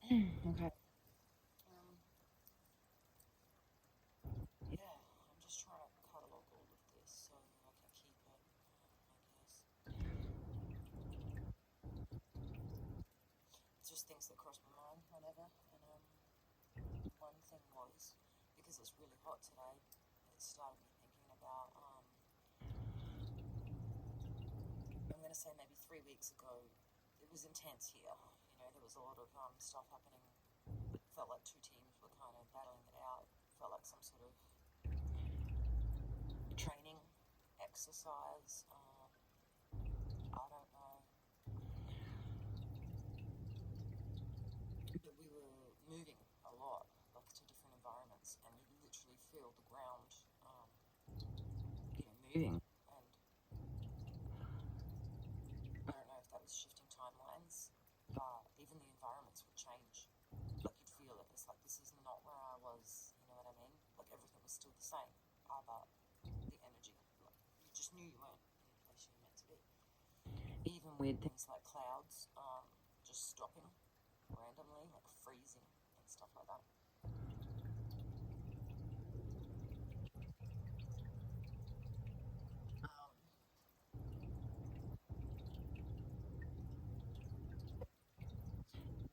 Okay. Yeah, I'm just trying to catalog all of this so I can keep it, I guess. It's just things that cross my mind whenever. And one thing was, because it's really hot today, it started me thinking about, I'm going to say maybe 3 weeks ago, it was intense here. There was a lot of stuff happening. It felt like two teams were kind of battling it out. It felt like some sort of training exercise. I don't know. But we were moving a lot, like to different environments, and you literally feel the ground, moving. And I don't know if that was shifting timelines, but even the environments would change. Like you'd feel it. It's like this is not where I was. You know what I mean? Like everything was still the same, but the energy, like you just knew you weren't in the place you were meant to be. Even weird things like clouds, just stopping randomly, like freezing and stuff like that. Um,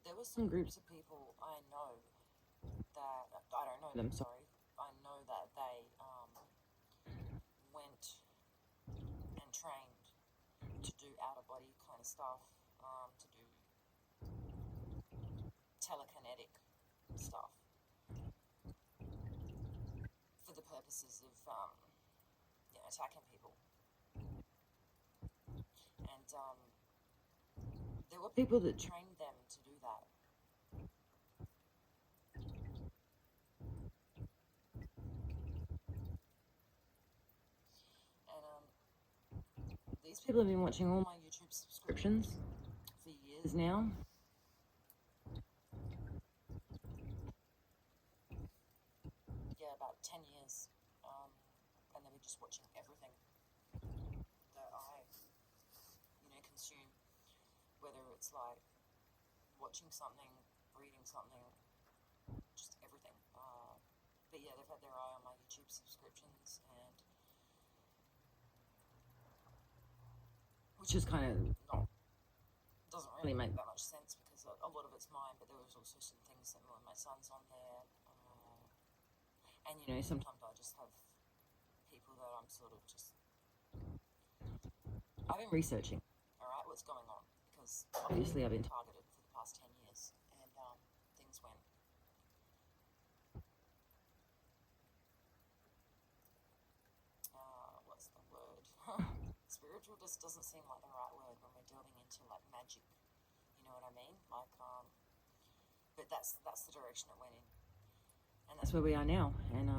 there were some groups of people I know that I don't know them. Sorry, I know that they went and trained to do out of body kind of stuff, to do telekinetic stuff for the purposes of attacking people. And there were people that trained them to do that. And these people have been watching all my YouTube subscriptions for years now. Yeah, about 10 years. And they were just watching everything that I, consume, whether it's like watching something, reading something, just everything. But yeah, they've had their eye on my YouTube subscriptions, and which is kind of not doesn't really make that much sense because a lot of it's mine, but there was also some things that my son's on there, and sometimes I just have people that I'm sort of just I've been researching, all right, what's going on because obviously I've been targeted for the past 10 years, and things went what's the word? Spiritual just doesn't seem like the right word when we're delving into like magic. You know what I mean? Like, but that's the direction it went in, and that's where we are now. And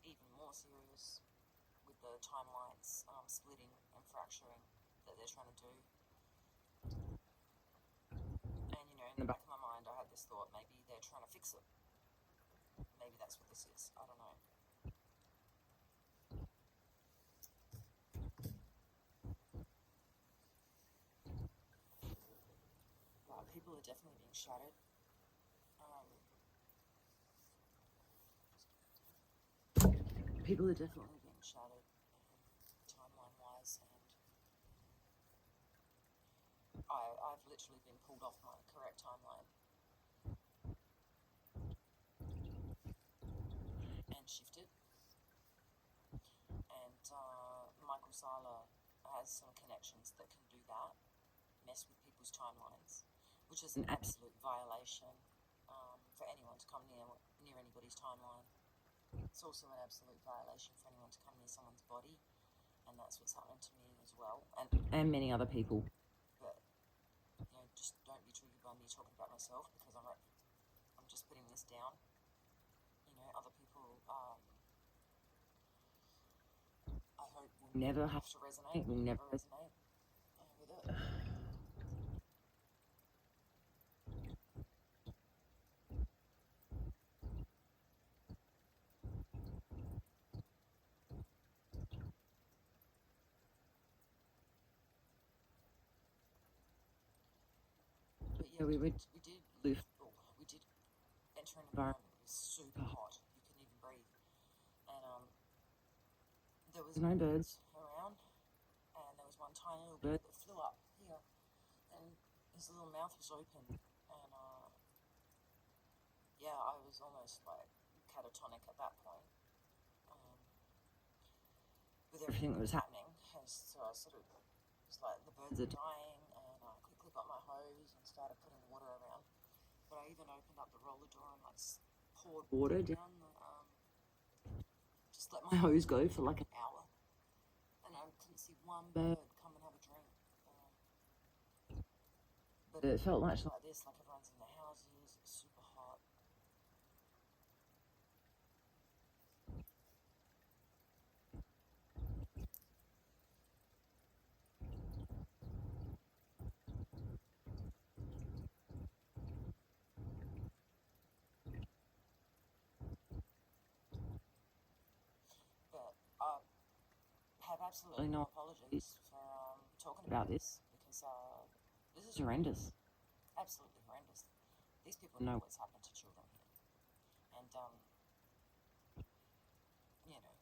even more serious with the timelines splitting and fracturing that they're trying to do. And in the back of my mind, I had this thought: maybe they're trying to fix it. Maybe that's what this is. I don't know. People are definitely being shattered. People are definitely being shattered timeline wise, and I've literally been pulled off my correct timeline and shifted. And Michael Sala has some connections that can do that, mess with people's timelines, which is an absolute violation for anyone to come near anybody's timeline. It's also an absolute violation for anyone to come near someone's body, and that's what's happened to me as well, and many other people. But just don't be triggered by me talking about myself because I'm just putting this down. Other people, I hope will never have to resonate, will never resonate with it. But yeah, we did lift, or winter environment. It was super hot. You couldn't even breathe. And there was no birds around, and there was one tiny little bird that flew up here, and his little mouth was open, and yeah, I was almost like catatonic at that point. With everything that was happening, so I sort of was like, the birds are dying, and I quickly got my hose and started putting water around. But I even opened up the roller door and like poured water down the, just let my hose go for like an hour, and I couldn't see one bird come and have a drink. But it felt much like this, like everyone's in their houses, it's super hot. But I have absolutely no apologies for talking about this, because this is horrendous. Absolutely horrendous. These people know what's happened to children here. And, you know,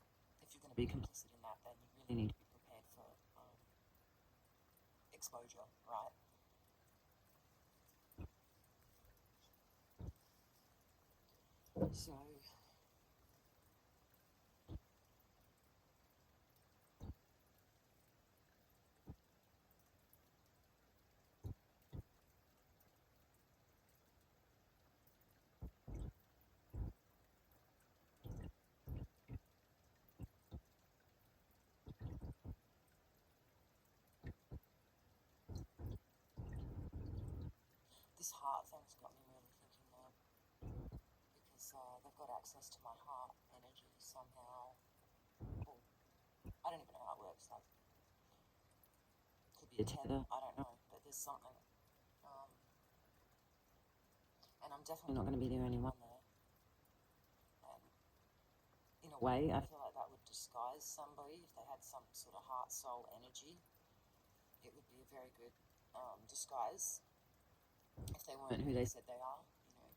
if you're going to be complicit in that, then you really need to be prepared for exposure, right? So, this heart thing's got me really thinking though, because they've got access to my heart energy somehow. Well, I don't even know how it works. Like, could be a tether, I don't know, but there's something. And I'm definitely not going to be the only one there. And in a way, I feel like that would disguise somebody if they had some sort of heart soul energy. It would be a very good disguise if they weren't who they said they are, you know.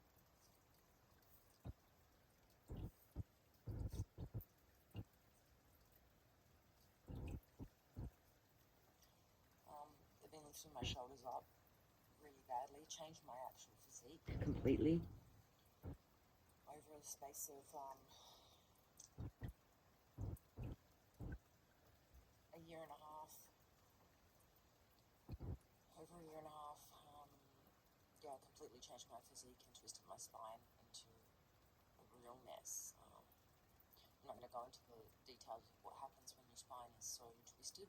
They've been lifting my shoulders up really badly, changed my actual physique completely over a space of a year and a half. Over a year and a half, yeah, I completely changed my physique and twisted my spine into a real mess. I'm not going to go into the details of what happens when your spine is so twisted,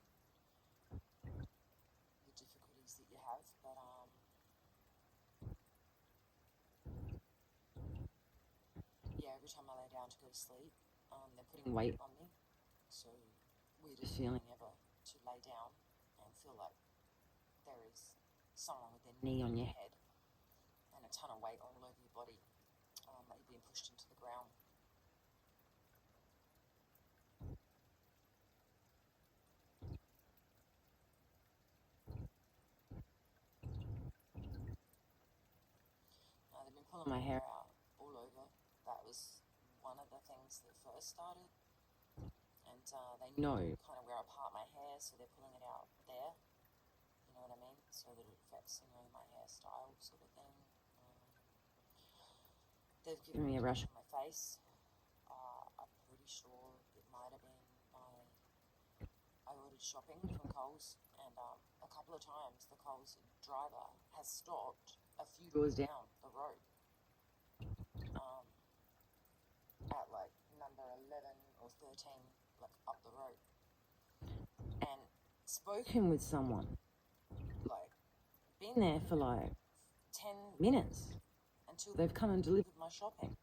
the difficulties that you have, but yeah, every time I lay down to go to sleep, they're putting weight on me, so weirdest feeling ever to lay down and feel like there is someone with their knee on your head and a ton of weight all over your body, like you're being pushed into the ground. They've been pulling my hair out all over. That was one of the things that first started. And they know kind of where I part my hair, so they're pulling it out there. You know what I mean? So that it affects, you know, my hairstyle sort of thing. They've given me a rash on my face. I'm pretty sure it might have been I ordered shopping from Coles, and a couple of times the Coles driver has stopped a few doors down the road, at like number 11 or 13, like up the road, and spoken with someone, like been there for like 10 minutes until they've come and delivered my shopping.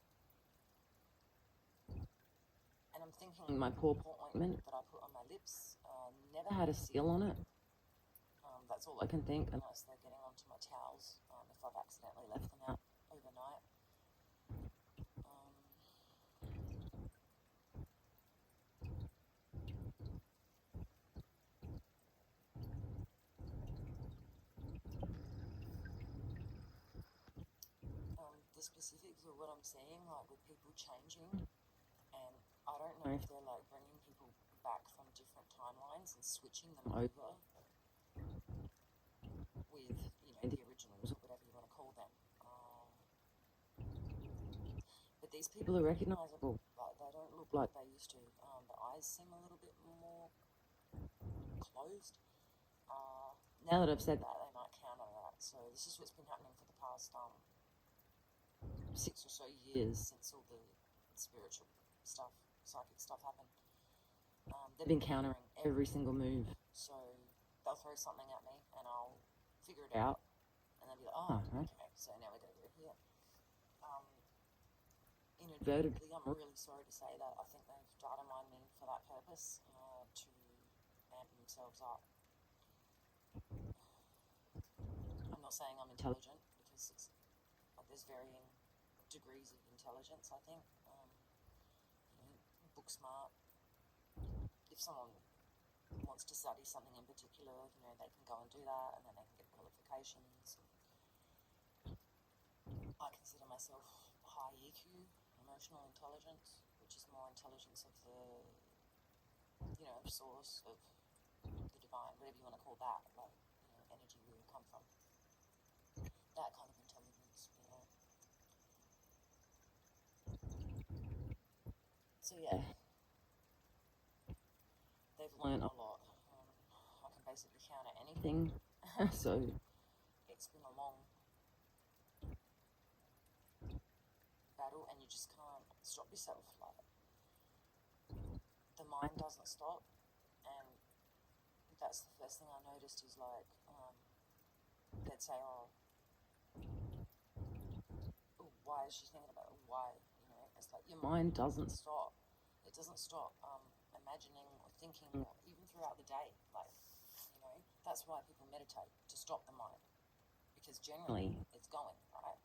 And I'm thinking my paw ointment that I put on my lips never had a seal on it. That's all I can think, unless they're getting onto my towels, if I've accidentally left them out overnight. specific to what I'm seeing, like with people changing, and I don't know if they're like bringing people back from different timelines and switching them over with, the originals or whatever you want to call them. But these people are recognizable. Like, they don't look like they used to. The eyes seem a little bit more closed. Now that I've said that, they might counter that. So this is what's been happening for the past 6 or so years since all the spiritual stuff, psychic stuff happened. They've been countering every single move. So they'll throw something at me and I'll figure it out. And they'll be like, oh, okay, so now we go over here. Inadvertently, I'm really sorry to say that I think they've data mined me for that purpose, to amp themselves up. I'm not saying I'm intelligent, because there's varying degrees of intelligence, I think. Book smart. If someone wants to study something in particular, they can go and do that, and then they can get qualifications. I consider myself high EQ, emotional intelligence, which is more intelligence of the, source of the divine, whatever you want to call that, like, energy we all come from. That kind of intelligence, So yeah, they've learned a lot. I can basically counter anything, so it's been a long battle, and you just can't stop yourself. Like, the mind doesn't stop, and that's the first thing I noticed is, like, they'd say, oh, why is she thinking about it? Why? It's like your mind doesn't stop. It doesn't stop imagining or thinking, or even throughout the day. Like, that's why people meditate, to stop the mind, because generally it's going, right?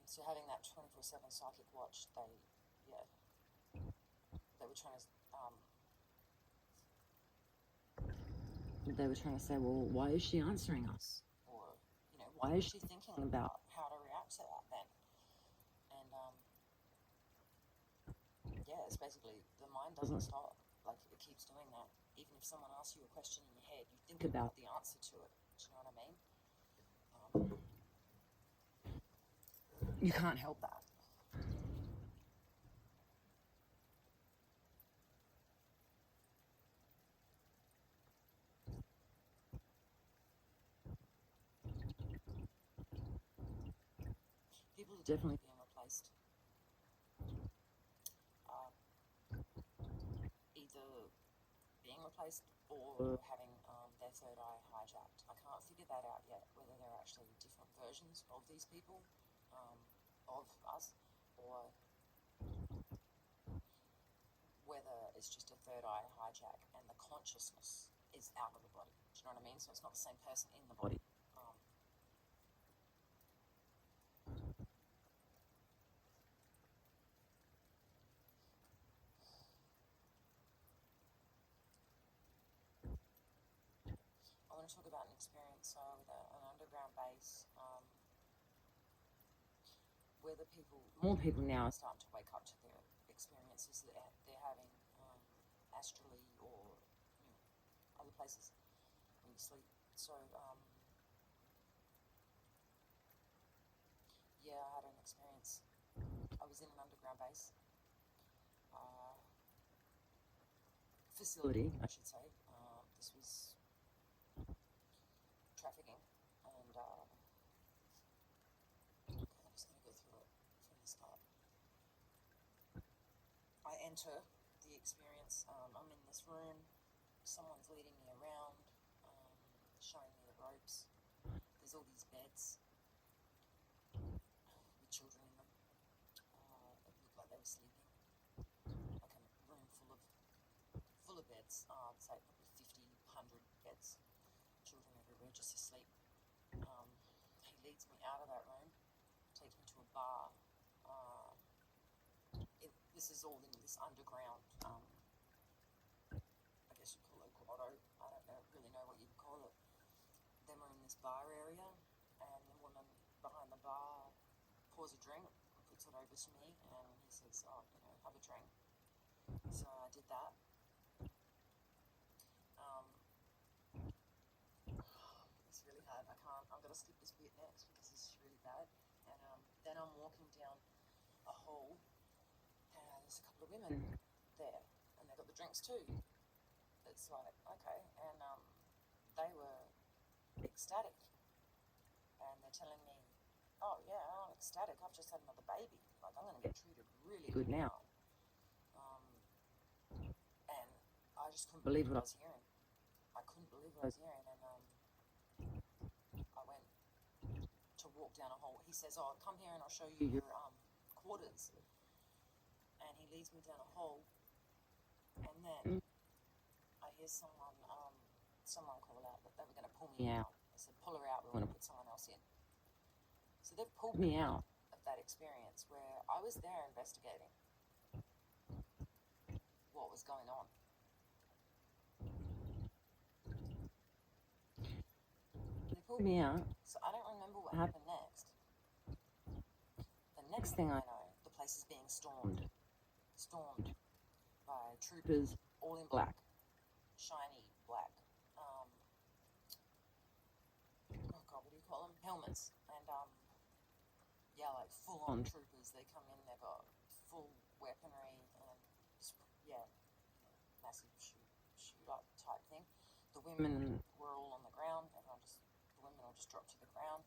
So having that 24/7 psychic watch, they were trying to say, well, why is she answering us? Or, why is she thinking about how to react to that then? And, it's basically, the mind doesn't stop. Like, it keeps doing that. Even if someone asks you a question in your head, you think about the answer to it. Do you know what I mean? You can't help that. People are definitely being replaced. Either being replaced or having their third eye hijacked. I can't figure that out yet, whether they're actually different versions of these people, of us, or whether it's just a third eye hijack and the consciousness is out of the body. Do you know what I mean? So it's not the same person in the body. I want to talk about an experience with an underground base, where more people now are starting to wake up to their experiences that they're having astrally or other places when you sleep. So I had an experience. I was in an underground base facility, I should say. This was trafficking, and I'm just going to go through it from the start. I enter the experience. I'm in this room. Someone's leading me around, showing me the ropes. There's all these beds with children in them. It looked like they were sleeping. Like a room full of beds. I'd say probably 50, 100 beds. Children everywhere, just asleep. He leads me out of that room, takes me to a bar. This is all in this underground, I guess you'd call it a grotto. I don't really know what you'd call it. Then we're in this bar area, and the woman pours a drink and puts it over to me, and he says, "Oh, have a drink." So I did that. It's really hard. I'm going to skip this bit next because this is really bad. And then I'm walking down a hall, and there's a couple of women there, and they got the drinks too. It's like, okay, and they were ecstatic, and they're telling me, "Oh yeah, I'm ecstatic. I've just had another baby. Like, I'm going to get treated really good now." And I just couldn't believe what I was hearing. I couldn't believe what I was hearing, and I went to walk down a hall. He says, "Oh, come here and I'll show you your quarters." And he leads me down a hall, and then I hear someone call out that they were going to pull me out. They said, "Pull her out. We want to put someone else in." So they've pulled me out of that experience where I was there investigating what was going on. They pulled me out, so I don't remember what happened next. The next thing I know, the place is being stormed by troopers, all in black, shiny black. Oh God, what do you call them? Helmets. And yeah, like full-on troopers. They come in, they've got full weaponry, and yeah, massive shoot-up type thing. The women were all on the ground. The women all just dropped to the ground.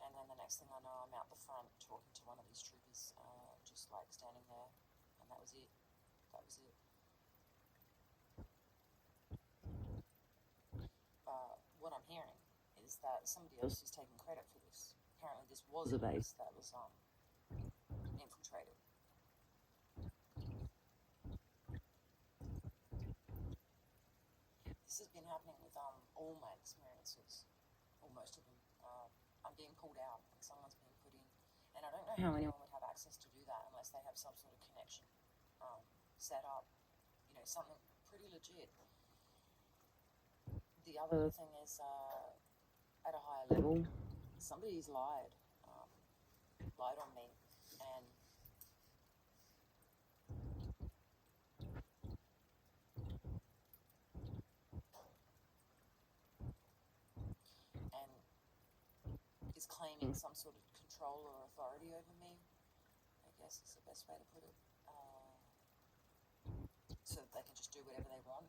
And then the next thing I know, I'm out the front talking to one of these troopers, just like standing there, and that was it. What I'm hearing is that somebody else is taking credit for this. Apparently this was a base that was infiltrated. This has been happening with all my experiences, or most of them. I'm being pulled out and someone's being put in, and I don't know how anyone would have access to do that unless they have some sort of connection set up, something pretty legit. The other thing is, at a higher level, somebody's lied on me, and is claiming some sort of control or authority over me, I guess is the best way to put it, so that they can just do whatever they want.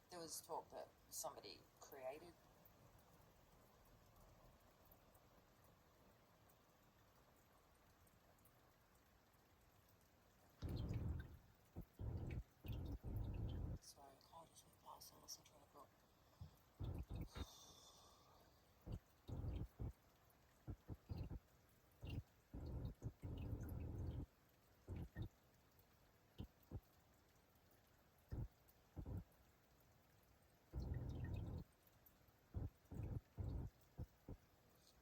There was talk that somebody created sorry, I just went past and listened to a book.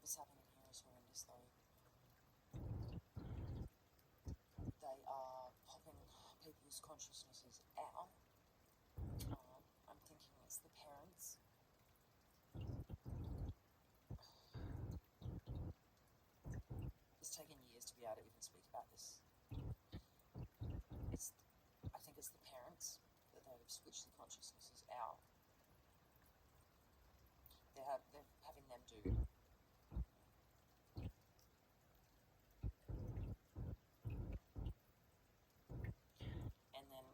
What's happening here is horrendous though. They are popping people's consciousnesses out. I'm thinking it's the parents. It's taken years to be able to even speak about this. I think it's the parents that they've switched the consciousnesses out. They're having them do. And then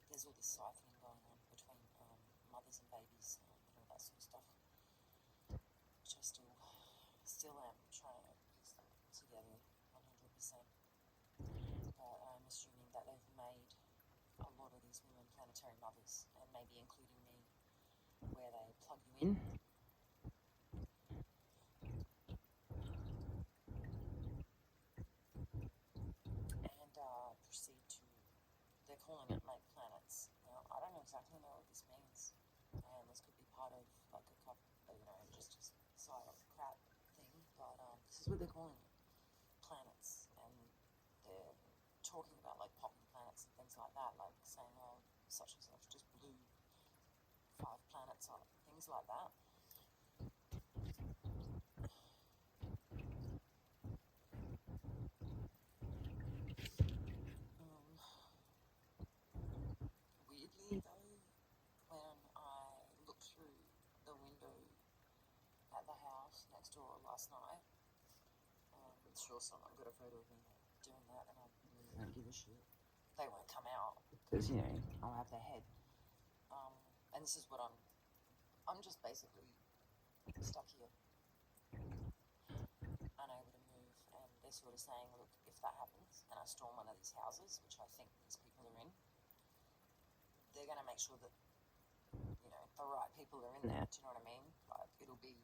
there's all this siphoning going on between mothers and babies and all that sort of stuff, which I still am trying to piece them together 100%. But I'm assuming that they've made a lot of these women planetary mothers, and maybe including me, where they plug you in. And proceed to, they're calling it make planets. Now, I don't exactly know what this means, and this could be part of like a couple, just a side of crap thing. But this is what they're calling it, planets, and they're talking about like popping planets and things like that, like saying, oh, such and such just blew 5 planets up, things like that. Weirdly though, when I looked through the window at the house next door last night, sure someone got a photo of me doing that, and I really don't give a shit. They won't come out because I'll have their head. And this is what I'm just basically stuck here, unable to move. And they're sort of saying, look, if that happens and I storm one of these houses, which I think these people are in, they're going to make sure that the right people are in there. Do you know what I mean? Like, it'll be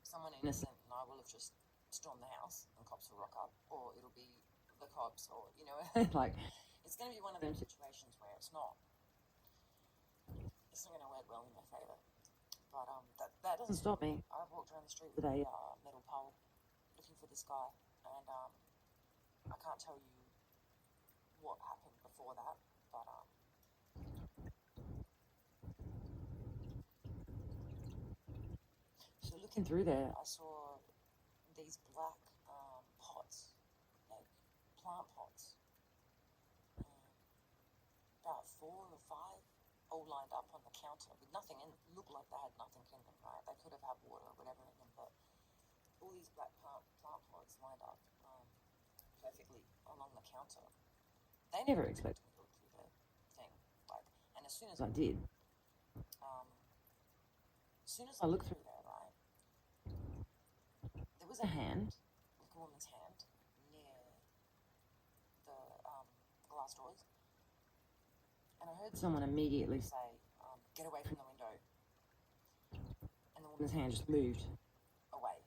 someone innocent, and I will have just stormed the house, and cops will rock up, or it'll be the cops, or like, it's going to be one of those situations where it's not going to work well in my favour. But that doesn't stop me. I've walked around the street with a metal pole looking for this guy, and I can't tell you what happened before that, but so looking through there, I saw these black pots, like plant pots, about 4 or 5, all lined up on the counter with nothing in them. Looked like they had nothing in them, right? They could have had water or whatever in them, but all these black plant pots lined up perfectly along the counter. They never expected me to look through the thing, like, and as soon as I did, as soon as I looked through there, right, there was a hand, like a woman's hand, near the glass doors, and I heard someone immediately say, get away from the window, and the woman's hand just moved away.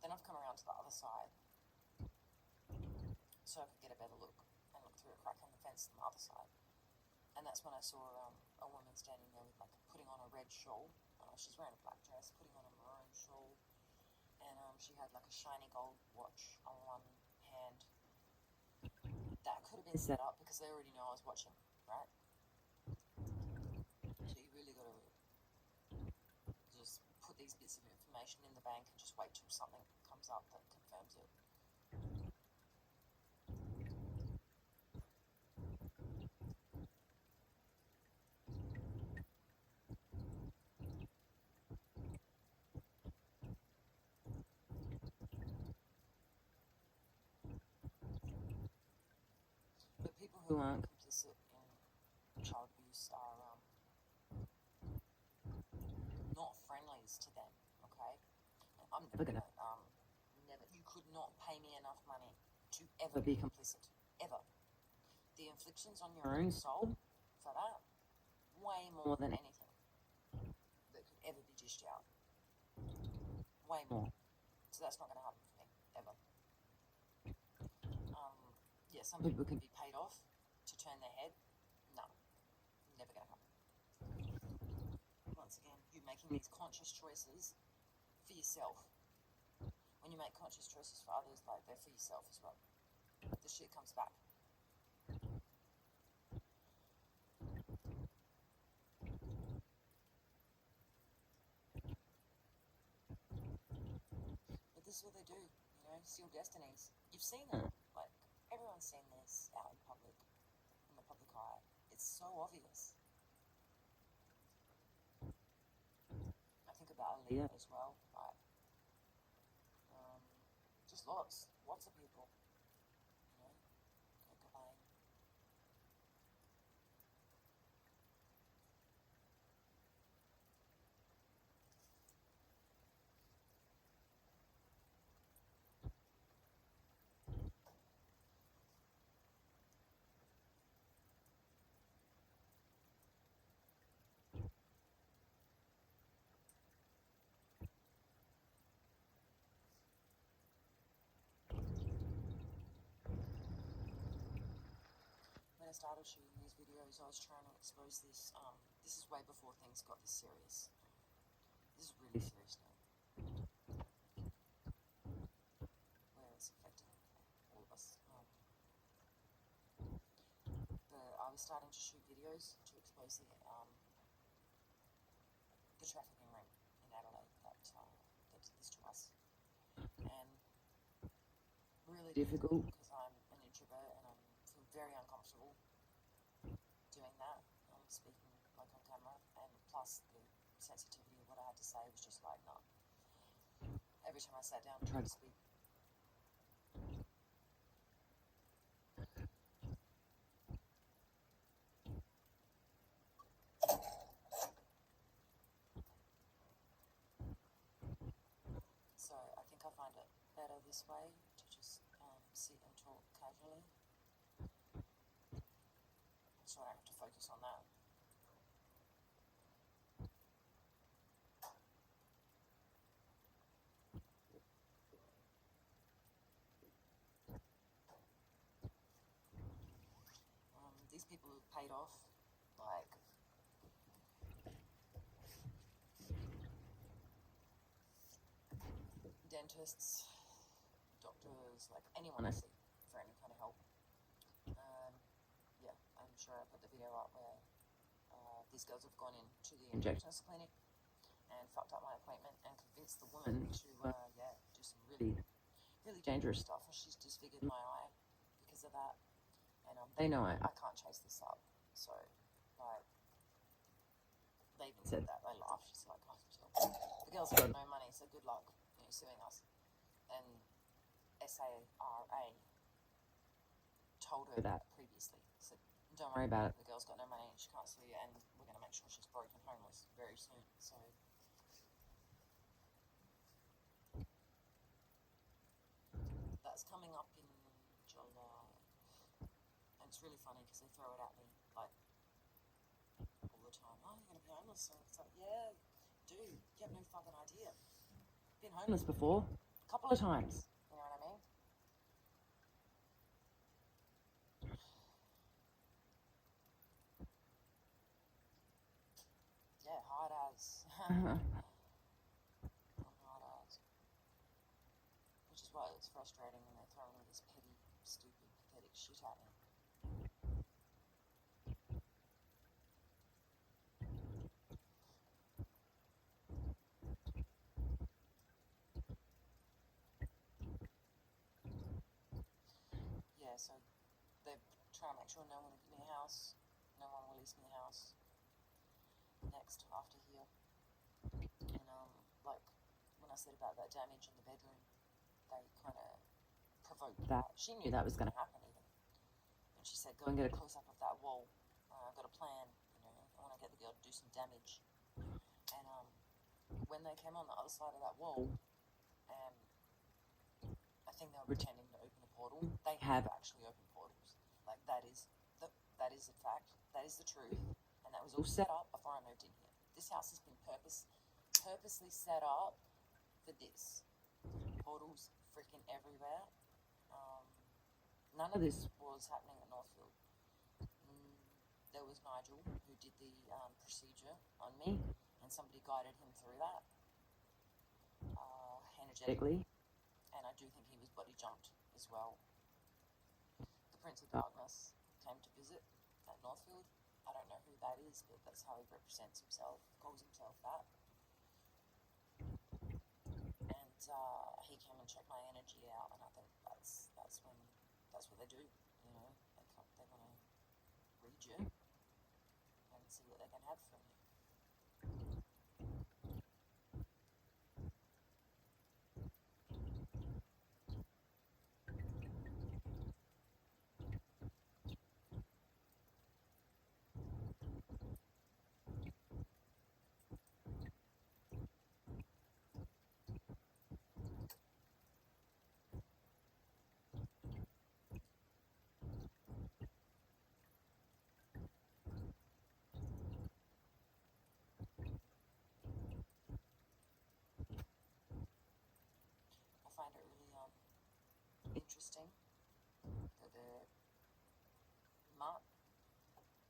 Then I've come around to the other side so I could get a better look and look through a crack in the fence on the other side. And that's when I saw a woman standing there with, like, putting on a red shawl. She's wearing a black dress, putting on a maroon shawl, and she had like a shiny gold watch on one hand. That could have been set up because they already know I was watching, right? So you really got to just put these bits of information in the bank and just wait till something comes up that confirms it. But people who aren't complicit in child abuse are not friendlies to them, okay? I'm never gonna, you could not pay me enough money to ever be complicit, ever. The inflictions on your own soul for that, way more than anything that could ever be dished out. Way more. So that's not going to happen for me, ever. Yeah, some people can be paid off to turn their head. No, never going to happen. Once again, you're making these conscious choices for yourself. When you make conscious choices for others, like, they're for yourself as well. The shit comes back. But this is what they do, seal destinies. You've seen it. Like, everyone's seen this out in public, in the public eye. It's so obvious. I think about Aaliyah as well. Like, just lots of people. Kurt Cobain. started shooting these videos, I was trying to expose this. This is way before things got this serious. This is really serious now, where it's affecting all of us. But I was starting to shoot videos to expose the trafficking ring in Adelaide that did this to us, and really difficult because I'm an introvert and I feel very uncomfortable doing that, speaking like on camera, and plus the sensitivity of what I had to say was just like, no. Every time I sat down and tried to speak, so I think I find it better this way to just sit and talk casually, so I don't have to focus on that. These people who've paid off, like dentists, doctors, like anyone I see for any kind of help. Yeah, I'm sure I put the video up where these girls have gone into the injectionist clinic and fucked up my appointment and convinced the woman to, do some really, really dangerous stuff. And she's disfigured my eye because of that. And they know I can't chase this up. So, like, they even said that. They laughed. She's like, oh, the girl's got no money, so good luck, suing us. And SARA told her that previously. So don't worry about it. The girl's got no money, she can't sue you, and we're going to make sure she's broke and homeless very soon. So that's coming up in July. And it's really funny because they throw it at me like all the time. Oh, you're going to be homeless soon. It's like, yeah, dude, you have no fucking idea. Been homeless before, a couple of times. You know what I mean? Yeah, hard as. Hard as. Which is why it's frustrating when they're throwing all this petty, stupid, pathetic shit at me. Yeah, so they're trying to make sure no one will give me a house, no one will lease me a house next after here. And like when I said about that damage in the bedroom, they kind of provoked that. She knew that was going to happen even, and she said, "Go and get a close up of that wall. I've got a plan. I want to get the girl to do some damage." And when they came on the other side of that wall, I think they were pretending to open a portal. They have actually opened portals. Like that is a fact. That is the truth. And that was all set up before I moved in here. This house has been purposely set up for this. Portals freaking everywhere. None of this was happening at Northfield. There was Nigel who did the procedure on me, and somebody guided him through that energetically. And I do think he was body jumped as well. The Prince of Darkness came to visit at Northfield. I don't know who that is, but that's how he represents himself, calls himself that. And he came and checked my energy out, and I think that's what they do. They want to read you and see what they can have from you.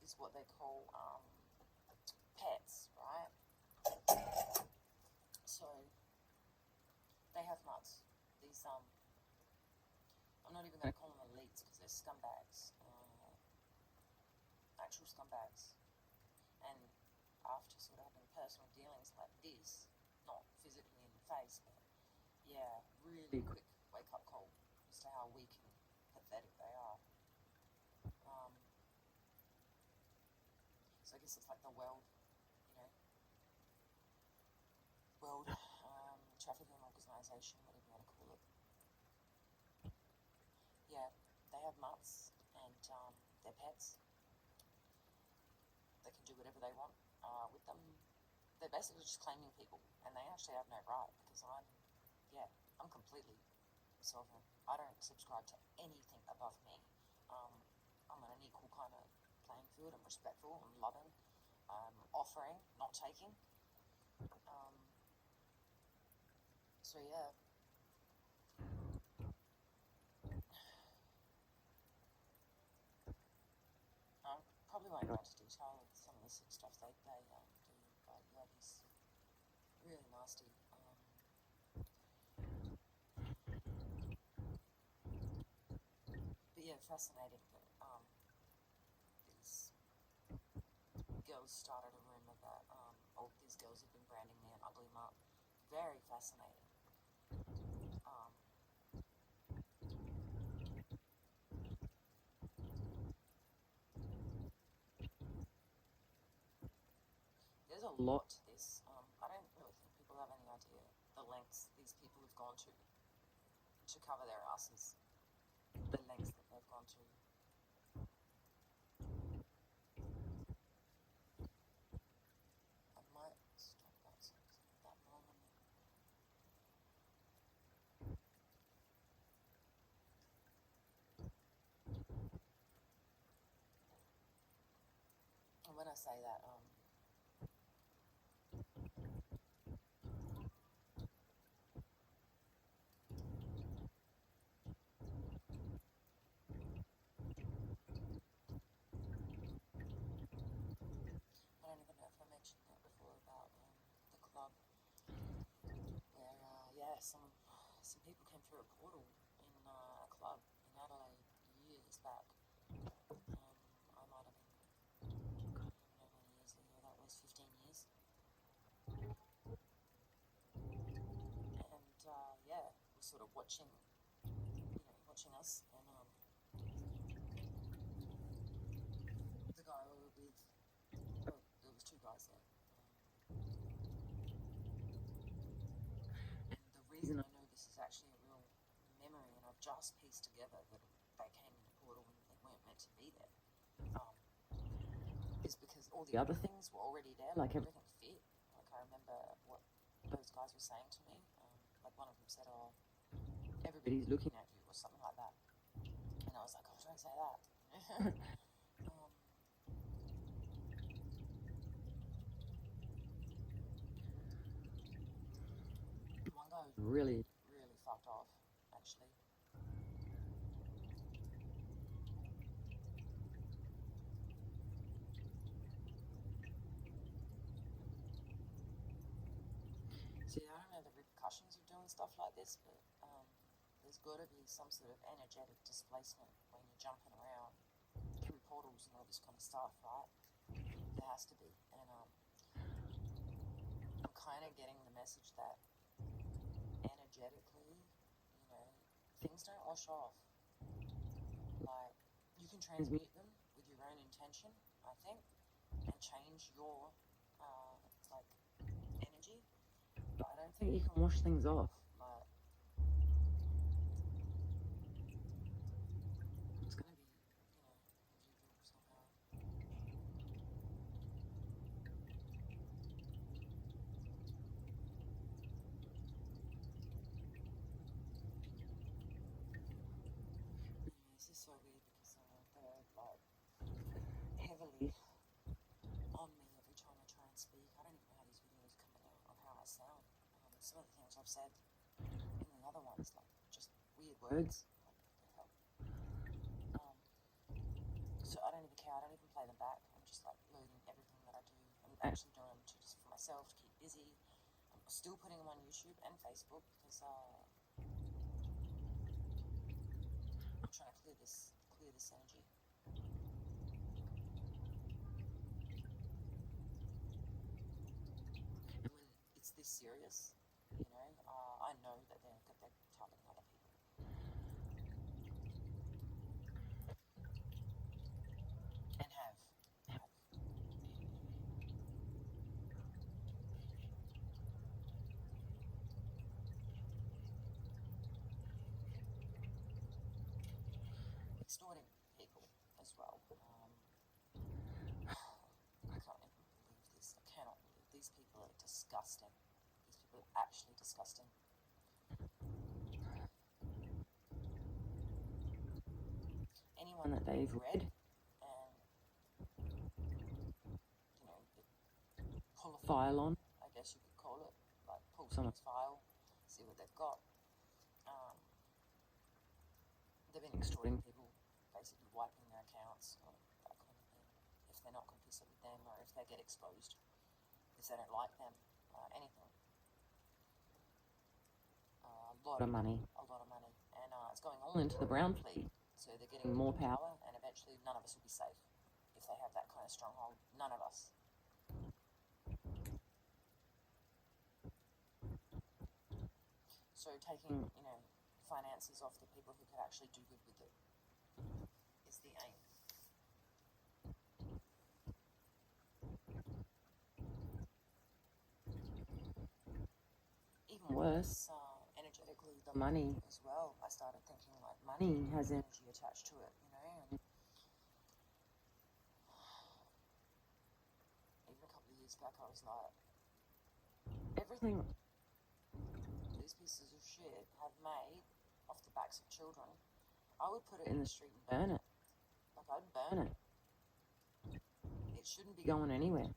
is what they call pets, right? So they have mutts. These I'm not even going to call them elites because they're scumbags, actual scumbags. And after sort of having personal dealings like this, not physically in the face, but yeah, really quick wake up call as to how weak and pathetic they are. So I guess it's like the world trafficking organisation, whatever you want to call it. Yeah, they have mutts and they're pets. They can do whatever they want with them. They're basically just claiming people, and they actually have no right because I'm completely sovereign. I don't subscribe to anything above me. I'm on an equal kind of playing field. I'm respectful. I'm loving. I'm offering, not taking. So yeah. Probably won't go into detail with some of the sick stuff they do, but yeah, he's really nasty. But yeah, fascinating that these girls started a rumour that these girls have been branding me an ugly mutt. Very fascinating. There's a lot to this. I don't really think people have any idea the lengths these people have gone to cover their asses. The lengths that they've gone to. I might stop that so it's not that long. And when I say that, I don't even know if I mentioned that before about the club where some people came through a portal in a club in Adelaide years back. I might have been, I don't know how many years ago that was, 15 years. And was sort of watching us, and the guy we were with, well, there was two guys there. And the reason I know this is actually a real memory, and I've just pieced together that they came in a portal and they weren't meant to be there, is because all the other things were already there, like everything fit. Like I remember what those guys were saying to me. Like one of them said, "Oh, everybody's looking at you," or something like that. And I was like, "Oh, don't say that." One guy was really, really fucked off, actually. See, I don't know the repercussions of doing stuff like this, but there's got to be some sort of energetic displacement when you're jumping around through portals and all this kind of stuff, right? There has to be. And I'm kind of getting the message that energetically, things don't wash off. Like, you can transmute them with your own intention, I think, and change your, energy. But I don't think you can wash things off. Like, it's going to be, residual somehow. This is so weird because they're like heavily on me every time I try and speak. I don't even know how these videos are coming out or how I sound. Some of the things I've said in the other ones, like just weird words. Like, what the hell? So I don't even care. I don't even play them back. I'm actually doing them just for myself to keep busy. I'm still putting them on YouTube and Facebook because I'm trying to clear this energy. And when it's this serious, I know that they're targeting other people. And have. Extorting people as well. I can't even believe this. I cannot believe these people are disgusting. These people are actually disgusting. Anyone that they've read and pull a file on, I guess you could call it, like pull someone's file, see what they've got. They've been extorting people, basically wiping their accounts or that kind of thing, if they're not complicit with them or if they get exposed, if they don't like them, anything. A lot of money, and it's going all into the brown fleet, so they're getting more power, and eventually none of us will be safe if they have that kind of stronghold. None of us. So taking, finances off the people who could actually do good with it is the aim. Even worse, energetically, the money as well. I started thinking like money has energy attached to it, and even a couple of years back I was like, everything these pieces of shit have made off the backs of children, I would put it in the street and burn it. Like, I'd burn it. It shouldn't be going anywhere.